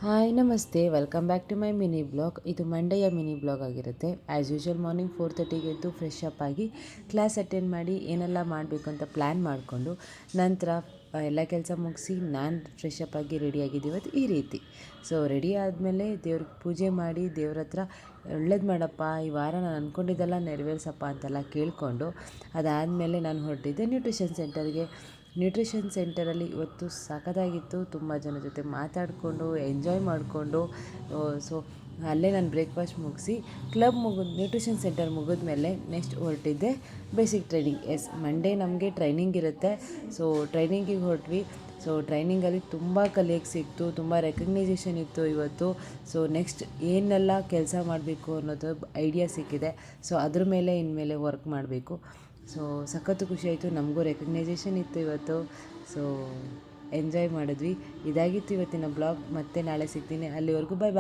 Hi ನಮಸ್ತೆ, welcome back to my mini blog. ಇದು ಮಂಡೆಯ ಮಿನಿ ಬ್ಲಾಗ್ ಆಗಿರುತ್ತೆ. ಆ್ಯಸ್ ಯೂಶ್ವಲ್ ಮಾರ್ನಿಂಗ್ 4:30ಗೆ ಎದ್ದು ಫ್ರೆಶ್ ಅಪ್ ಆಗಿ ಕ್ಲಾಸ್ ಅಟೆಂಡ್ ಮಾಡಿ ಏನೆಲ್ಲ ಮಾಡಬೇಕು ಅಂತ ಪ್ಲ್ಯಾನ್ ಮಾಡಿಕೊಂಡು ನಂತರ ಎಲ್ಲ ಕೆಲಸ ಮುಗಿಸಿ ನಾನು ಫ್ರೆಶ್ ಅಪ್ ಆಗಿ ರೆಡಿಯಾಗಿದ್ದು ಇವತ್ತು ಈ ರೀತಿ. ಸೊ ರೆಡಿ ಆದಮೇಲೆ ದೇವ್ರಿಗೆ ಪೂಜೆ ಮಾಡಿ ದೇವ್ರ ಹತ್ರ ಒಳ್ಳೇದು ಮಾಡಪ್ಪ, ಈ ವಾರ ನಾನು ಅಂದ್ಕೊಂಡಿದ್ದೆಲ್ಲ ನೆರವೇರಿಸಪ್ಪ ಅಂತೆಲ್ಲ ಕೇಳಿಕೊಂಡು ಅದಾದಮೇಲೆ ನಾನು ಹೊರಟಿದ್ದೆ ನ್ಯೂಟ್ರಿಷನ್ ಸೆಂಟರಲ್ಲಿ ಇವತ್ತು ಸಖತ್ತಾಗಿತ್ತು. ತುಂಬ ಜನ ಜೊತೆ ಮಾತಾಡಿಕೊಂಡು ಎಂಜಾಯ್ ಮಾಡಿಕೊಂಡು ಸೊ ಅಲ್ಲೇ ನಾನು ಬ್ರೇಕ್ಫಾಸ್ಟ್ ಮುಗಿಸಿ ನ್ಯೂಟ್ರಿಷನ್ ಸೆಂಟರ್ ಮುಗಿದ್ಮೇಲೆ ನೆಕ್ಸ್ಟ್ ಹೊರಟಿದ್ದೆ ಬೇಸಿಕ್ ಟ್ರೈನಿಂಗ್. ಮಂಡೇ ನಮಗೆ ಟ್ರೈನಿಂಗ್ ಇರುತ್ತೆ. ಸೊ ಟ್ರೈನಿಂಗಿಗೆ ಹೊರಟ್ವಿ. ಸೊ ಟ್ರೈನಿಂಗಲ್ಲಿ ತುಂಬ ಕಲಿಯೋಕ್ಕೆ ಸಿಕ್ತು, ತುಂಬ ರೆಕಗ್ನೈಸೇಷನ್ ಇತ್ತು ಇವತ್ತು. ಸೊ ನೆಕ್ಸ್ಟ್ ಏನೆಲ್ಲ ಕೆಲಸ ಮಾಡಬೇಕು ಅನ್ನೋದು ಐಡಿಯಾ ಸಿಕ್ಕಿದೆ. ಸೊ ಅದ್ರ ಮೇಲೆ ಇನ್ಮೇಲೆ ವರ್ಕ್ ಮಾಡಬೇಕು. ಸೊ ಸಖತ್ತು ಖುಷಿ ಆಯಿತು, ನಮಗೂ ರೆಕಗ್ನೈಸೇಷನ್ ಇತ್ತು ಇವತ್ತು. ಸೊ ಎಂಜಾಯ್ ಮಾಡಿದ್ವಿ. ಇದಾಗಿತ್ತು ಇವತ್ತಿನ ಬ್ಲಾಗ್. ಮತ್ತೆ ನಾಳೆ ಸಿಗ್ತೀನಿ. ಅಲ್ಲಿವರೆಗೂ ಬಾಯ್ ಬಾಯ್.